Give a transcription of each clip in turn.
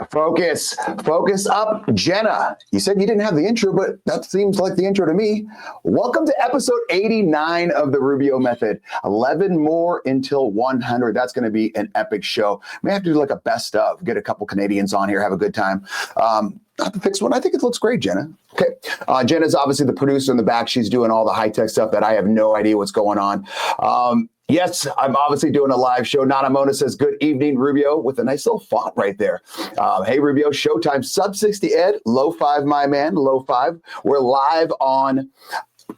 Focus up, Jenna. You said you didn't have the intro, but that seems like the intro to me. Welcome to episode 89 of the Rubio Method. 11 more until 100. That's going to be an epic show. May have to do like a best of, get a couple Canadians on here, have a good time. Not the fixed one. I think it looks great, Jenna. Okay. Jenna's obviously the producer in the back. She's doing all the high-tech stuff that I have no idea what's going on. Yes, I'm obviously doing a live show. Nana Mona says, good evening, Rubio, with a nice little font right there. Hey, Rubio, showtime, sub 60 Ed, low 5, my man, low 5. We're live on,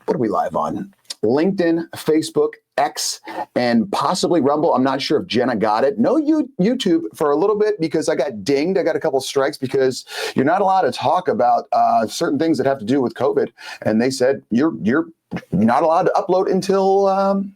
what are we live on? LinkedIn, Facebook, X, and possibly Rumble. I'm not sure if Jenna got it. No YouTube for a little bit because I got dinged. I got a couple strikes because you're not allowed to talk about certain things that have to do with COVID. And they said, you're not allowed to upload until...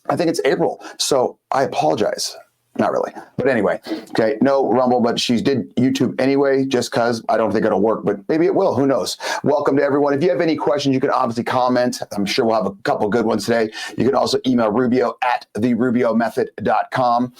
I think it's April. So I apologize. Not really. But anyway, okay, no Rumble, but she did YouTube anyway, just because I don't think it'll work, but maybe it will. Who knows? Welcome to everyone. If you have any questions, you can obviously comment. I'm sure we'll have a couple good ones today. You can also email Rubio at therubiomethod.com.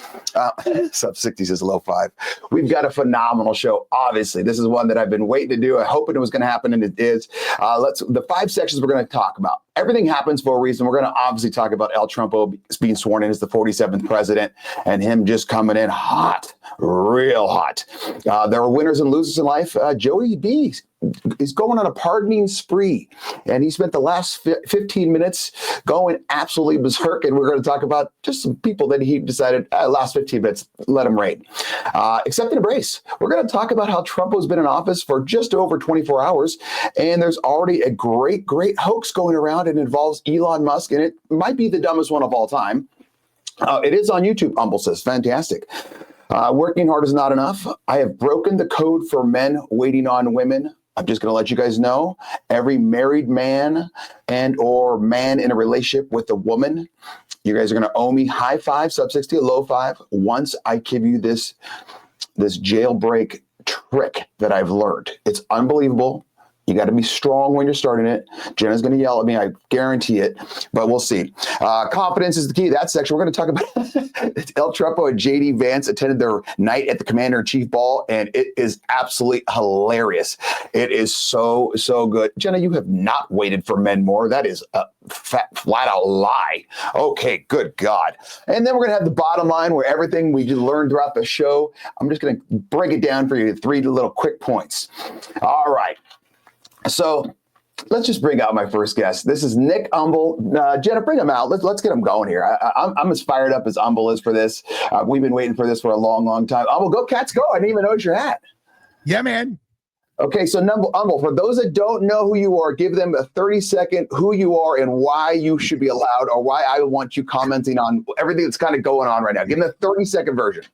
Sub 60 says low 5. We've got a phenomenal show. Obviously, this is one that I've been waiting to do. I hope it was going to happen, and it is. The 5 sections we're going to talk about. Everything happens for a reason. We're going to obviously talk about El Trumpo being sworn in as the 47th president and him just coming in hot, real hot. There are winners and losers in life. Joey B is going on a pardoning spree, and he spent the last 15 minutes going absolutely berserk, and we're going to talk about just some people that he decided, last 15 minutes, let him reign. Accept and embrace. We're going to talk about how Trump has been in office for just over 24 hours, and there's already a great hoax going around. It involves Elon Musk, and it might be the dumbest one of all time. It is on YouTube, Umble says. Fantastic. Working hard is not enough. I have broken the code for men waiting on women. I'm just going to let you guys know, every married man and or man in a relationship with a woman, you guys are going to owe me high 5, sub 60, low 5, once I give you this jailbreak trick that I've learned. It's unbelievable. You got to be strong when you're starting it. Jenna's going to yell at me. I guarantee it, but we'll see. Confidence is the key. That section, we're going to talk about El Trumpo and JD Vance attended their night at the Commander-in-Chief Ball, and it is absolutely hilarious. It is so good. Jenna, you have not waited for men more. That is a flat out lie. Okay, good God. And then we're going to have the bottom line where everything we learned throughout the show, I'm just going to break it down for you, 3 little quick points. All right. So let's just bring out my first guest. This is Nick Umble. Jenna, bring him out. Let's get him going here. I'm as fired up as Umble is for this. We've been waiting for this for a long time. Umble, go Cats, go. I didn't even notice your hat. Yeah, man. Okay, so Umble, for those that don't know who you are, give them a 30-second who you are and why you should be allowed, or why I want you commenting on everything that's kind of going on right now. Give them a 30-second version.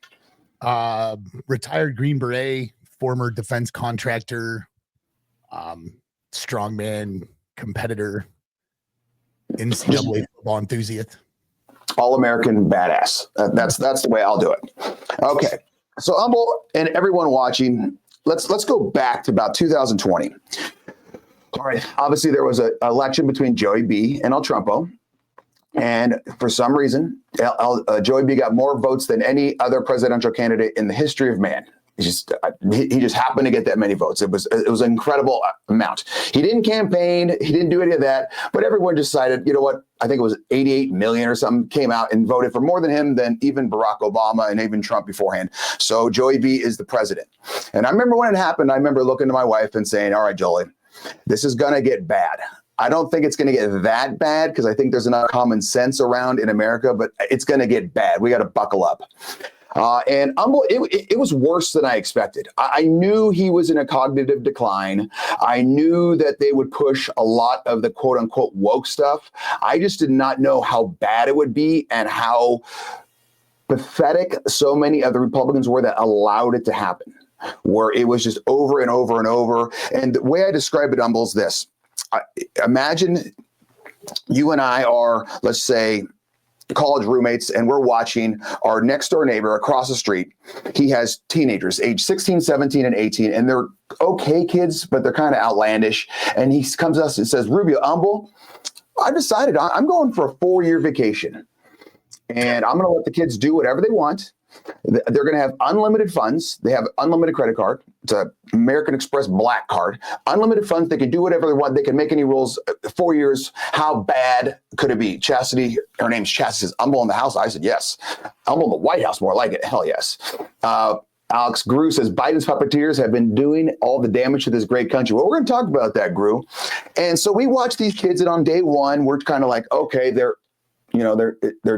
Retired Green Beret, former defense contractor, strongman, competitor, NCAA football enthusiast, all-American badass. That's the way I'll do it. Okay, so Umble and everyone watching, let's go back to about 2020. All right, obviously there was an election between Joey B and El Trumpo, and for some reason, Joey B got more votes than any other presidential candidate in the history of man. He just happened to get that many votes. It was an incredible amount. He didn't campaign. He didn't do any of that. But everyone decided, you know what? I think it was 88 million or something came out and voted for more than him than even Barack Obama and even Trump beforehand. So Joey B is the president. And I remember when it happened, I remember looking to my wife and saying, all right, Jolie, this is going to get bad. I don't think it's going to get that bad because I think there's enough common sense around in America, but it's going to get bad. We got to buckle up. And it was worse than I expected. I knew he was in a cognitive decline. I knew that they would push a lot of the quote unquote woke stuff. I just did not know how bad it would be and how pathetic so many of the Republicans were that allowed it to happen, where it was just over and over and over. And the way I describe it, Umble, is this. Imagine you and I are, let's say, college roommates, and we're watching our next door neighbor across the street. He has teenagers, age 16, 17, and 18, and they're okay kids, but they're kind of outlandish. And he comes to us and says, Rubio, Umble, I decided I'm going for a 4-year vacation, and I'm going to let the kids do whatever they want. They're going to have unlimited funds. They have unlimited credit card. It's an American Express Black card. Unlimited funds. They can do whatever they want. They can make any rules. 4 years. How bad could it be? Chastity, her name's Chastity, says, Umble in the house. I said, yes. Umble in the White House, more like it. Hell yes. Alex Grew says, Biden's puppeteers have been doing all the damage to this great country. Well, we're going to talk about that, Grew. And so we watch these kids, and on day one, we're kind of like, okay, they're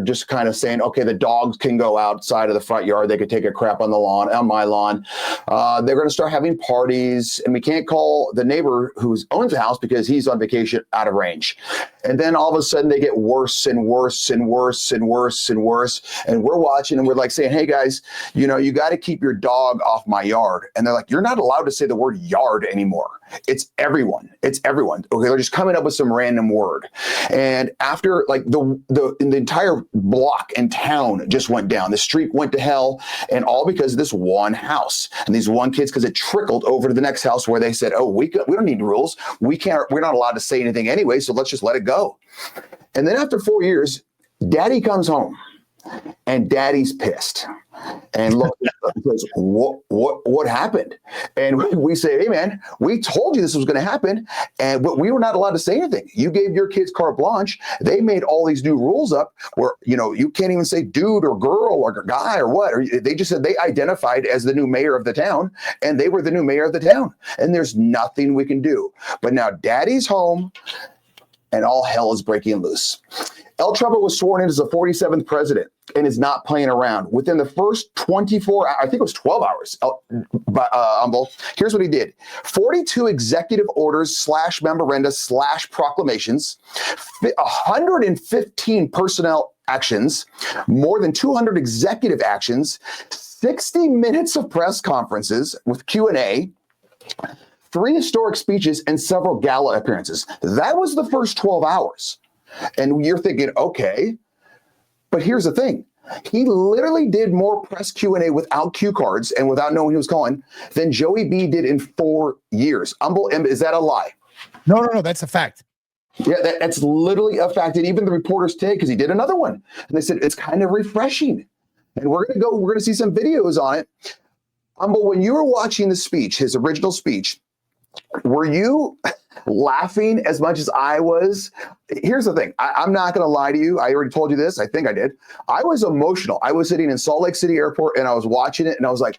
just kind of saying, okay, the dogs can go outside of the front yard. They could take a crap on the lawn, on my lawn. They're going to start having parties, and we can't call the neighbor who owns the house because he's on vacation out of range. And then all of a sudden they get worse and worse and worse and worse and worse. And we're watching and we're like saying, hey guys, you got to keep your dog off my yard. And they're like, you're not allowed to say the word yard anymore. It's everyone. It's everyone. Okay. They're just coming up with some random word. And after like the entire block and town just went down, the street went to hell, and all because of this one house and these one kids, because it trickled over to the next house where they said, oh, we don't need rules. We're not allowed to say anything anyway. So let's just let it go. And then after 4 years, daddy comes home and daddy's pissed. And look, says, what happened? And we say, hey man, we told you this was going to happen, but we were not allowed to say anything. You gave your kids carte blanche. They made all these new rules up where, you can't even say dude or girl or guy or what. Or they just said they identified as the new mayor of the town, and they were the new mayor of the town. And there's nothing we can do. But now daddy's home, and all hell is breaking loose. El Trumpo was sworn in as the 47th president and is not playing around. Within the first 24 hours, I think it was 12 hours, Umble, here's what he did. 42 executive orders / memoranda / proclamations, 115 personnel actions, more than 200 executive actions, 60 minutes of press conferences with Q&A, 3 historic speeches, and several gala appearances. That was the first 12 hours. And you're thinking, okay, but here's the thing. He literally did more press Q&A without cue cards and without knowing who was calling than Joey B did in 4 years. Umble, is that a lie? No, that's a fact. Yeah, that's literally a fact. And even the reporters today, because he did another one, and they said it's kind of refreshing. And we're going to see some videos on it. Umble, when you were watching the speech, his original speech, were you laughing as much as I was? Here's the thing. I'm not going to lie to you. I already told you this. I think I did. I was emotional. I was sitting in Salt Lake City Airport, and I was watching it, and I was like,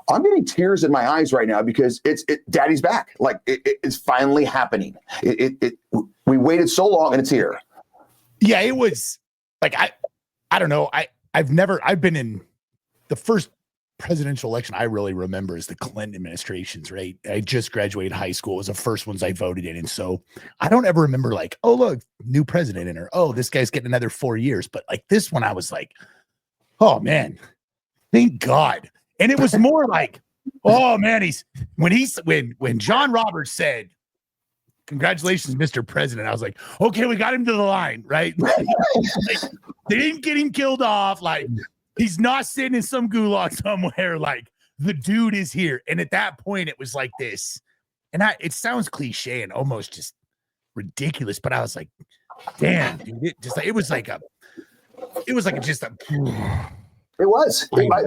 I'm getting tears in my eyes right now because Daddy's back. Like it's finally happening. We waited so long, and it's here. Yeah, it was like I don't know. I've been in the first presidential election I really remember is the Clinton administrations, right? I just graduated high school. It was the first ones I voted in. And so I don't ever remember like, oh, look, new president in her. Oh, this guy's getting another 4 years. But like this one, I was like, oh man, thank God. And it was more like, oh man, when John Roberts said, congratulations, Mr. President, I was like, okay, we got him to the line, right? Like, they didn't get him killed off. Like, he's not sitting in some gulag somewhere. Like, the dude is here. And at that point, it was like this. And it sounds cliche and almost just ridiculous, but I was like, damn, dude. It was. And I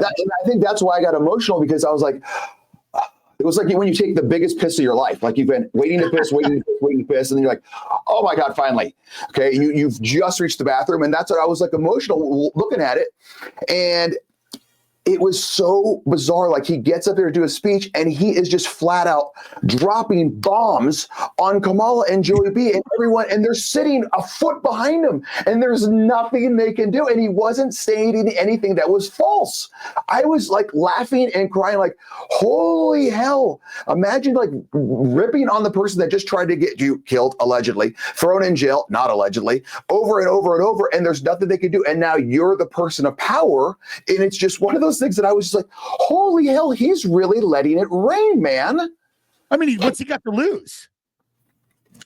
think that's why I got emotional, because I was like, it was like when you take the biggest piss of your life. Like you've been waiting to piss, waiting to piss, and then you're like, oh my God, finally. Okay, you've just reached the bathroom. And that's what I was like emotional looking at it. And it was so bizarre. Like he gets up there to do a speech and he is just flat out dropping bombs on Kamala and Joey B and everyone. And they're sitting a foot behind him and there's nothing they can do. And he wasn't stating anything that was false. I was like laughing and crying like, holy hell. Imagine like ripping on the person that just tried to get you killed, allegedly, thrown in jail, not allegedly, over and over and over. And there's nothing they can do. And now you're the person of power. And it's just one of those things that I was just like, holy hell, he's really letting it rain, man. I mean, what's he got to lose?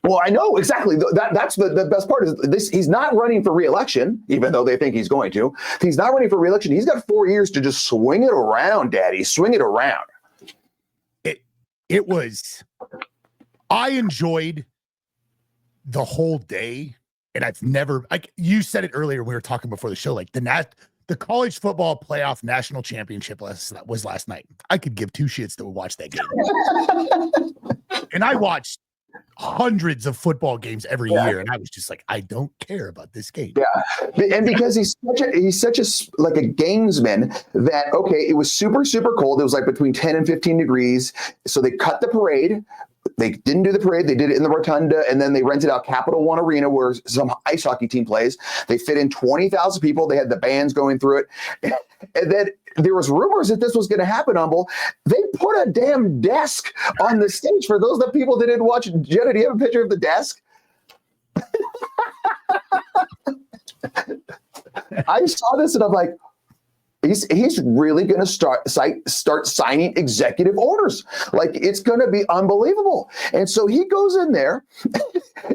Well, I know exactly. That's the best part is this. He's not running for re-election, even though they think he's going to. He's not running for re-election. He's got 4 years to just swing it around, Daddy. Swing it around. I enjoyed the whole day, and I've never, like you said it earlier, we were talking before the show, like the the college football playoff national championship was last night. I could give two shits to watch that game. And I watched hundreds of football games every year, and I was just like, I don't care about this game. Yeah, and because he's such a like a gamesman that it, it was super cold. It was like between 10 and 15 degrees. So they cut the parade. They didn't do the parade. They did it in the rotunda, and then they rented out Capital One Arena where some ice hockey team plays. They fit in 20,000 people. They had the bands going through it. And then there was rumors that this was going to happen, Umble. They put a damn desk on the stage. For those of the people that didn't watch, Jenna, do you have a picture of the desk? I saw this and I'm like, he's really going to start signing executive orders. Like, it's going to be unbelievable. And so he goes in there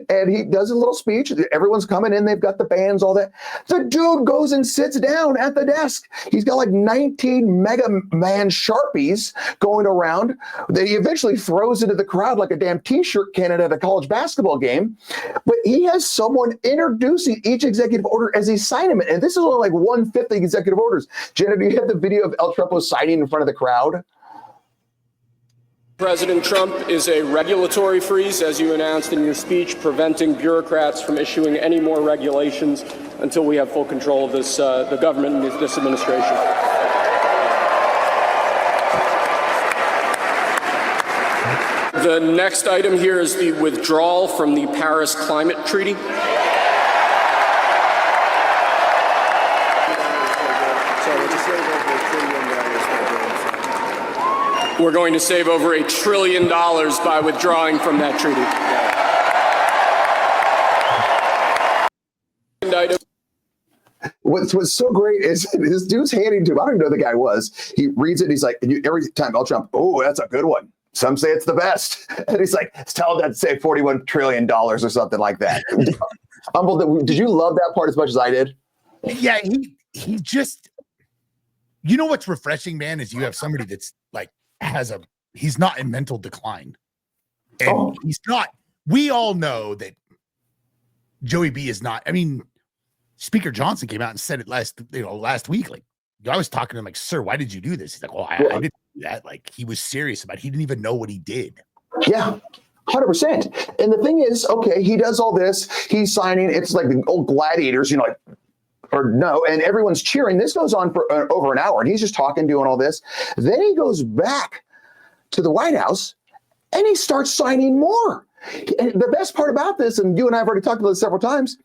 and he does a little speech. Everyone's coming in. They've got the bands, all that. The dude goes and sits down at the desk. He's got like 19 Mega Man Sharpies going around that he eventually throws into the crowd like a damn T-shirt cannon at a college basketball game. But he has someone introducing each executive order as he's signing it. And this is only like 1/5 of the executive orders. Jenna, do you have the video of El Trumpo signing in front of the crowd? President Trump is a regulatory freeze, as you announced in your speech, preventing bureaucrats from issuing any more regulations until we have full control of this, the government and this administration. The next item here is the withdrawal from the Paris Climate Treaty. We're going to save over $1 trillion by withdrawing from that treaty. What's so great is this dude's handing to him. I don't even know who the guy was. He reads it. He's like, every time, El Trump, oh, that's a good one. Some say it's the best. And he's like, tell him that to say $41 trillion or something like that. Umble, did you love that part as much as I did? Yeah, he just, you know what's refreshing, man, is you have somebody that's like, he's not in mental decline. And he's not, we all know that Joey B is not. I mean, Speaker Johnson came out and said it last week. Like, I was talking to him like, sir, why did you do this? He's like, well, I didn't do that. Like, he was serious about it. He didn't even know what he did. Yeah. 100%. And the thing is, he does all this. He's signing. It's like the old gladiators, and everyone's cheering. This goes on for over an hour, and he's just talking, doing all this. Then he goes back to the White House, and he starts signing more. And the best part about this, and you and I have already talked about this several times,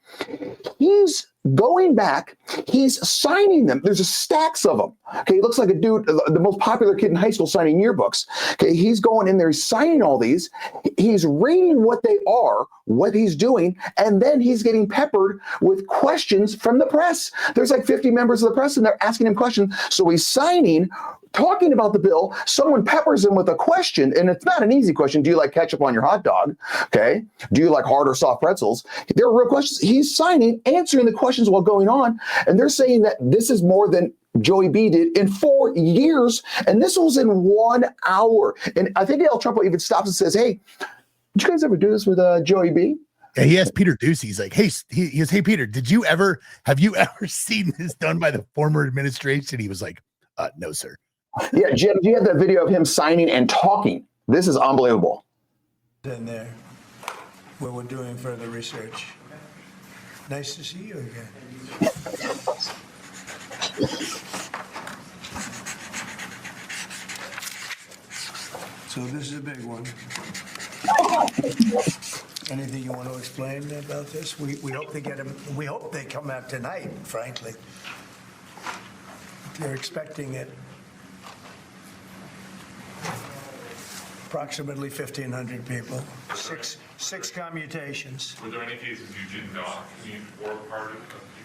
he's going back, he's signing them. There's stacks of them. He looks like a dude, the most popular kid in high school signing yearbooks. He's going in there, he's signing all these. He's reading what they are, what he's doing, and then he's getting peppered with questions from the press. There's like 50 members of the press, and they're asking him questions. So he's signing, talking about the bill. Someone peppers him with a question, and it's not an easy question. Do you like ketchup on your hot dog? Okay. Do you like hard or soft pretzels? They're real questions. He's signing, answering the questions while going on, and they're saying that this is more than Joey B did in 4 years, and this was in 1 hour. And I think El Trumpo even stops and says, hey, did you guys ever do this with Joey B? Yeah, he asked Peter Ducey. He's like, hey, he goes, hey, Peter, have you ever seen this done by the former administration? He was like, no, sir. Yeah, Jim, do you have that video of him signing and talking? This is unbelievable. In there, where we're doing further research. Nice to see you again. So this is a big one. Anything you want to explain about this? We hope they get them. We hope they come out tonight, frankly. They're expecting it. Approximately 1,500 people, six commutations. Were there any cases you did not meet or part of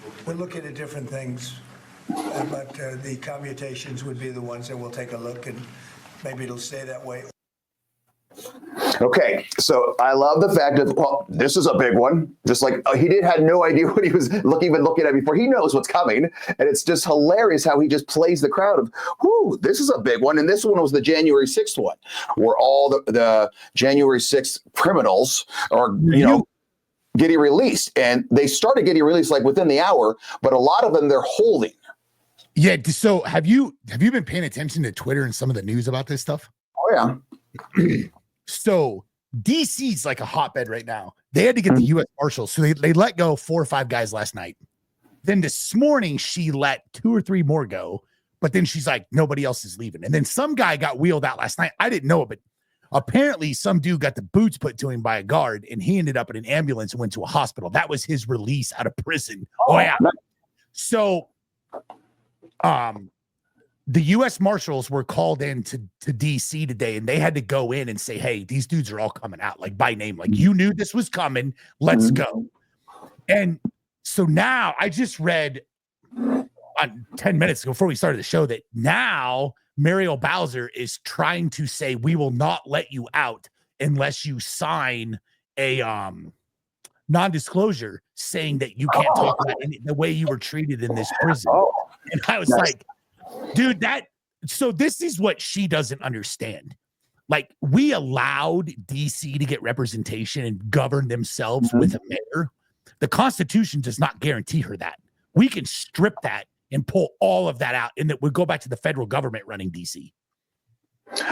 people? We're looking at different things, but the commutations would be the ones that we'll take a look, and maybe it'll stay that way. Okay, so I love the fact that, well, this is a big one. Just like had no idea what he was even looking at before. He knows what's coming, and it's just hilarious how he just plays the crowd of, whoo, this is a big one. And this one was the January 6th one, where all the January 6th criminals are, getting released. And they started getting released like within the hour, but a lot of them they're holding. Yeah. So have you been paying attention to Twitter and some of the news about this stuff? Oh yeah. So DC's like a hotbed right now. They had to get the U.S. Marshals, so they let go 4 or 5 guys last night. Then this morning she let 2 or 3 more go, but then she's like, nobody else is leaving. And then some guy got wheeled out last night. I didn't know it, but apparently some dude got the boots put to him by a guard, and he ended up in an ambulance and went to a hospital. That was his release out of prison. Oh yeah. So, the U.S. Marshals were called in to D.C. today, and they had to go in and say, hey, these dudes are all coming out, like by name. Like, you knew this was coming. Let's go. And so now I just read 10 minutes ago before we started the show that now Muriel Bowser is trying to say, we will not let you out unless you sign a non-disclosure saying that you can't talk about the way you were treated in this prison. And I was like, dude, so this is what she doesn't understand. Like, we allowed DC to get representation and govern themselves with a mayor. The Constitution does not guarantee her that. We can strip that and pull all of that out, and that would go back to the federal government running DC.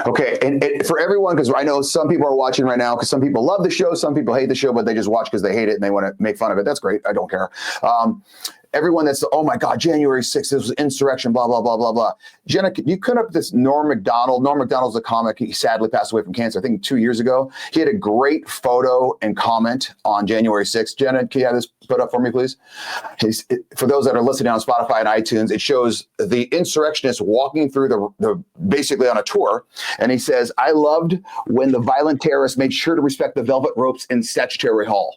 Okay, and for everyone, because I know some people are watching right now, because some people love the show, some people hate the show, but they just watch because they hate it and they want to make fun of it. That's great. I don't care. Everyone that's, oh my God, January 6th, this was insurrection, blah, blah, blah, blah, blah. Jenna, you could up this Norm Macdonald. Norm Macdonald's a comic. He sadly passed away from cancer, I think 2 years ago. He had a great photo and comment on January 6th. Jenna, can you have this put up for me, please? For those that are listening on Spotify and iTunes, it shows the insurrectionists walking through the basically on a tour. And he says, I loved when the violent terrorists made sure to respect the velvet ropes in Statutory Hall.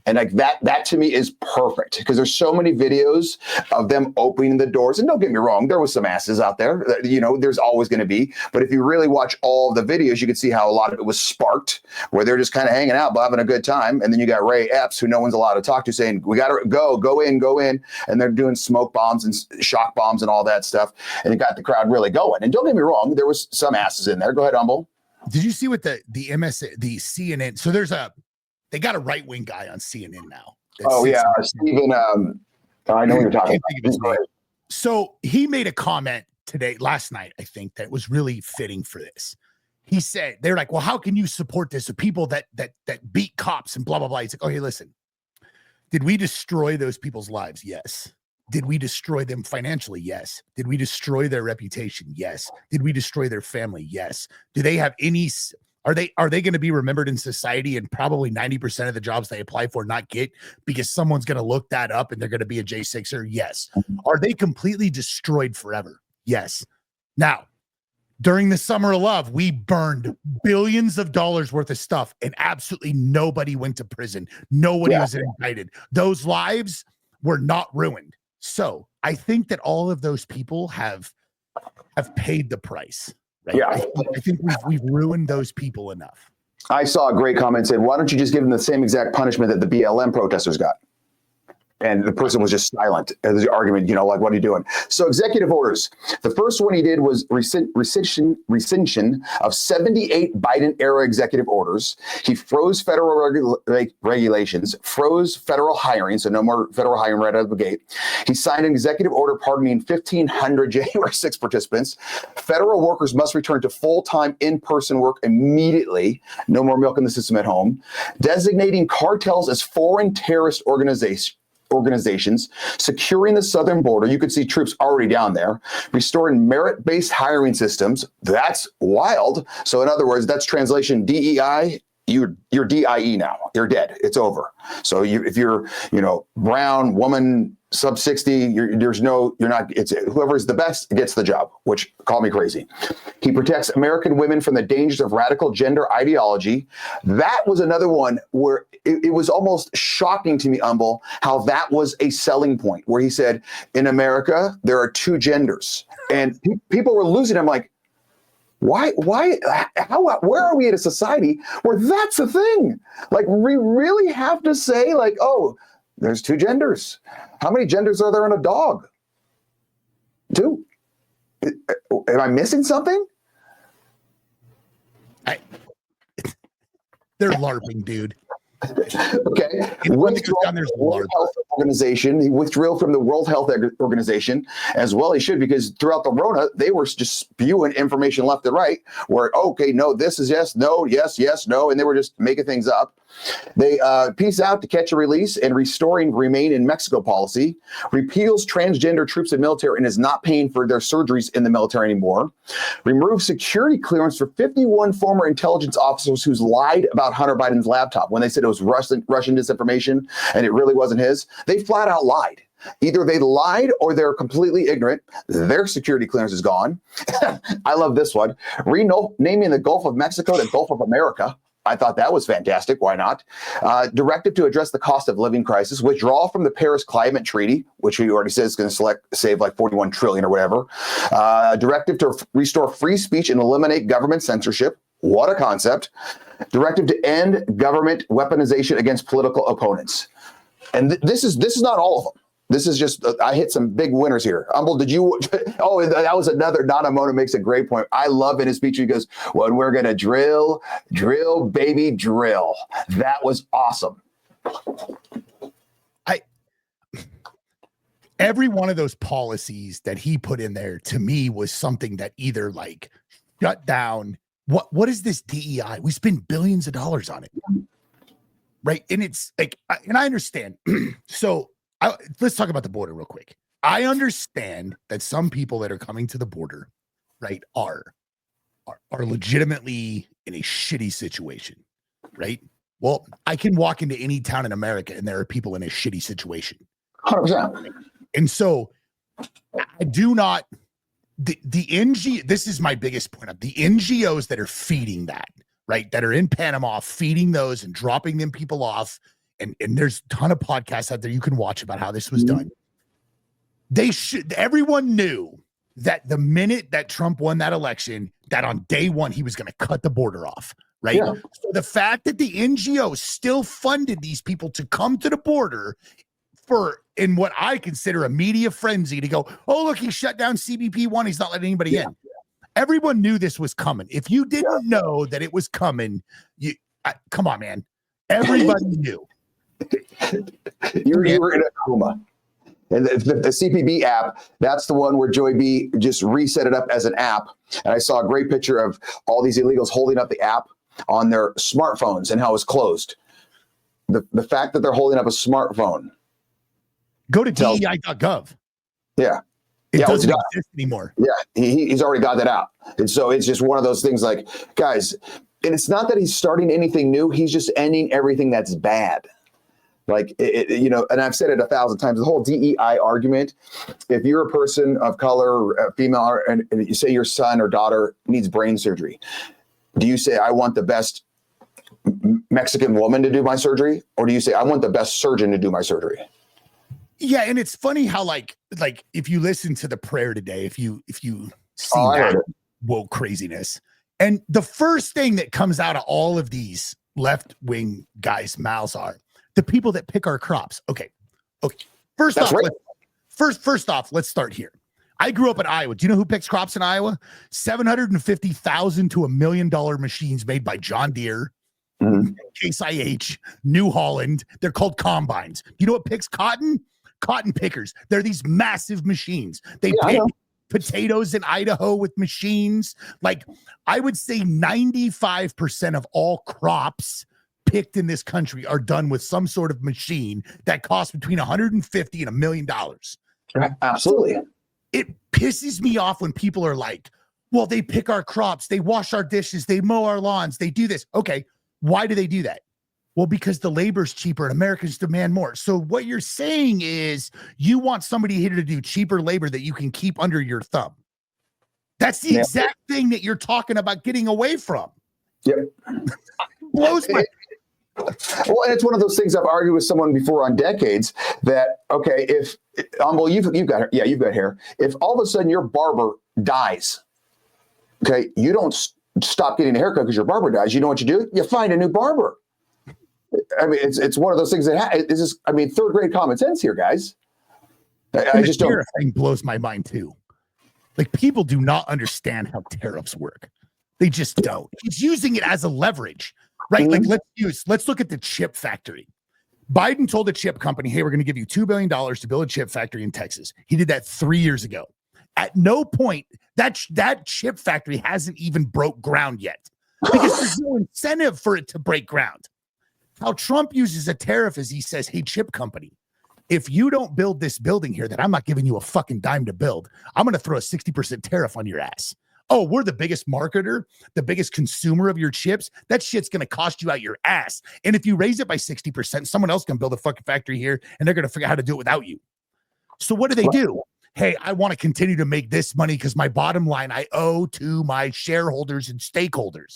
And like that to me is perfect, because there's so many videos of them opening the doors. And don't get me wrong, there was some asses out there, there's always going to be. But if you really watch all of the videos, you can see how a lot of it was sparked, where they're just kind of hanging out, but having a good time. And then you got Ray Epps, who no one's allowed to talk to, saying, we got to go in. And they're doing smoke bombs and shock bombs and all that stuff. And it got the crowd really going. And don't get me wrong, there was some asses in there. Go ahead, Umble. Did you see what the CNN? So they got a right-wing guy on CNN now. Stephen. I know what you're talking about. So he made a comment last night, I think, that was really fitting for this. He said, they're like, well, how can you support this? The people that beat cops and blah, blah, blah. He's like, okay, listen, did we destroy those people's lives? Yes. Did we destroy them financially? Yes. Did we destroy their reputation? Yes. Did we destroy their family? Yes. Do they have any... Are they going to be remembered in society, and probably 90% of the jobs they apply for not get because someone's going to look that up and they're going to be a J6er? Yes. Are they completely destroyed forever? Yes. Now, during the Summer of Love, we burned billions of dollars worth of stuff, and absolutely nobody went to prison. Nobody was indicted. Those lives were not ruined. So I think that all of those people have paid the price. Right? Yeah, I think we've ruined those people enough. I saw a great comment saying, why don't you just give them the same exact punishment that the BLM protesters got? And the person was just silent. There's the argument, like, what are you doing? So executive orders. The first one he did was rescission of 78 Biden-era executive orders. He froze federal regulations, froze federal hiring, so no more federal hiring right out of the gate. He signed an executive order pardoning 1,500 January 6 participants. Federal workers must return to full-time in-person work immediately. No more milking the system at home. Designating cartels as foreign terrorist organizations, securing the southern border. You could see troops already down there, restoring merit-based hiring systems. That's wild. So in other words, that's translation DEI. You're DIE now. You're dead. It's over. So if you're, brown, woman, sub 60, you're not, it's whoever's the best gets the job, which call me crazy. He protects American women from the dangers of radical gender ideology. That was another one where it was almost shocking to me, Umble, how that was a selling point, where he said, in America, there are 2 genders. And people were losing. I'm like, why, where are we in a society where that's a thing? Like, we really have to say, like, oh, there's 2 genders. How many genders are there in a dog? 2. Am I missing something? They're LARPing, dude. Okay. When it goes down, there's LARP. Organization. He withdrew from the World Health Organization as well. He should, because throughout the Rona, they were just spewing information left and right where, okay, no, this is yes, no, yes, yes, no. And they were just making things up. They peace out to catch a release and restoring remain in Mexico policy, repeals transgender troops and military and is not paying for their surgeries in the military anymore, removes security clearance for 51 former intelligence officers who's lied about Hunter Biden's laptop when they said it was Russian disinformation and it really wasn't his. They flat out lied. Either they lied or they're completely ignorant. Their security clearance is gone. I love this one. Renaming the Gulf of Mexico the Gulf of America. I thought that was fantastic. Why not? Directive to address the cost of living crisis, withdrawal from the Paris Climate Treaty, which he already says is going to save like 41 trillion or whatever. Directive to restore free speech and eliminate government censorship. What a concept. Directive to end government weaponization against political opponents. And this is not all of them. This is just, I hit some big winners here. Umble, did you? Oh, that was another. Nana Mona makes a great point. I love in his speech, he goes, when we're going to drill, baby, drill. That was awesome. Every one of those policies that he put in there to me was something that either like shut down. What is this DEI? We spend billions of dollars on it. Right. And it's like, and I understand. So, let's talk about the border real quick. I understand that some people that are coming to the border, right, are legitimately in a shitty situation, right? Well, I can walk into any town in America and there are people in a shitty situation. 100%. And so I do not, the NGO, this is my biggest point of the NGOs that are feeding that, right, that are in Panama, feeding those and dropping them people off. And there's a ton of podcasts out there you can watch about how this was done. Everyone knew that the minute that Trump won that election, that on day one, he was going to cut the border off, right? Yeah. So the fact that the NGO still funded these people to come to the border in what I consider a media frenzy to go, oh, look, he shut down CBP1. He's not letting anybody in. Everyone knew this was coming. If you didn't know that it was coming, come on, man. Everybody knew. You were in a coma. And the CPB app, that's the one where Joey B just reset it up as an app. And I saw a great picture of all these illegals holding up the app on their smartphones and how it's closed. The fact that they're holding up a smartphone. Go to DEI.gov. Yeah. It doesn't exist anymore. Yeah, he's already got that out. And so it's just one of those things like, guys, and it's not that he's starting anything new. He's just ending everything that's bad. Like, and I've said it 1,000 times, the whole DEI argument, if you're a person of color, female, and you say your son or daughter needs brain surgery, do you say, I want the best Mexican woman to do my surgery? Or do you say, I want the best surgeon to do my surgery? Yeah, and it's funny how like if you listen to the prayer today, if you see that woke craziness, and the first thing that comes out of all of these left-wing guys' mouths are the people that pick our crops. Okay. First off, let's start here. I grew up in Iowa. Do you know who picks crops in Iowa? $750,000 to $1 million machines made by John Deere, Case IH, New Holland. They're called combines. You know what picks cotton? Cotton pickers. They're these massive machines. They pick potatoes in Idaho with machines. Like, I would say 95% of all crops picked in this country are done with some sort of machine that costs between $150,000 and $1 million. Absolutely. It pisses me off when people are like, well, they pick our crops, they wash our dishes, they mow our lawns, they do this. Okay, why do they do that? Well, because the labor's cheaper and Americans demand more. So what you're saying is you want somebody here to do cheaper labor that you can keep under your thumb. That's the exact thing that you're talking about getting away from. Yep. Blows my... Well, and it's one of those things I've argued with someone before on decades that, okay, if Umble, you've got hair. Yeah, you've got hair. If all of a sudden your barber dies, okay, you don't stop getting a haircut because your barber dies. You know what you do? You find a new barber. I mean, it's one of those things that it's just, I mean, third grade common sense here, guys. I just don't. Thing blows my mind too. Like, people do not understand how tariffs work. They just don't. He's using it as a leverage. Right. Like, let's look at the chip factory. Biden told the chip company, hey, we're going to give you $2 billion to build a chip factory in Texas. He did that 3 years ago. At no point, that chip factory hasn't even broke ground yet because there's no incentive for it to break ground. How Trump uses a tariff is he says, hey, chip company, if you don't build this building here that I'm not giving you a fucking dime to build, I'm going to throw a 60% tariff on your ass. Oh, we're the biggest marketer, the biggest consumer of your chips. That shit's going to cost you out your ass. And if you raise it by 60%, someone else can build a fucking factory here and they're going to figure out how to do it without you. So what do? Hey, I want to continue to make this money because my bottom line I owe to my shareholders and stakeholders.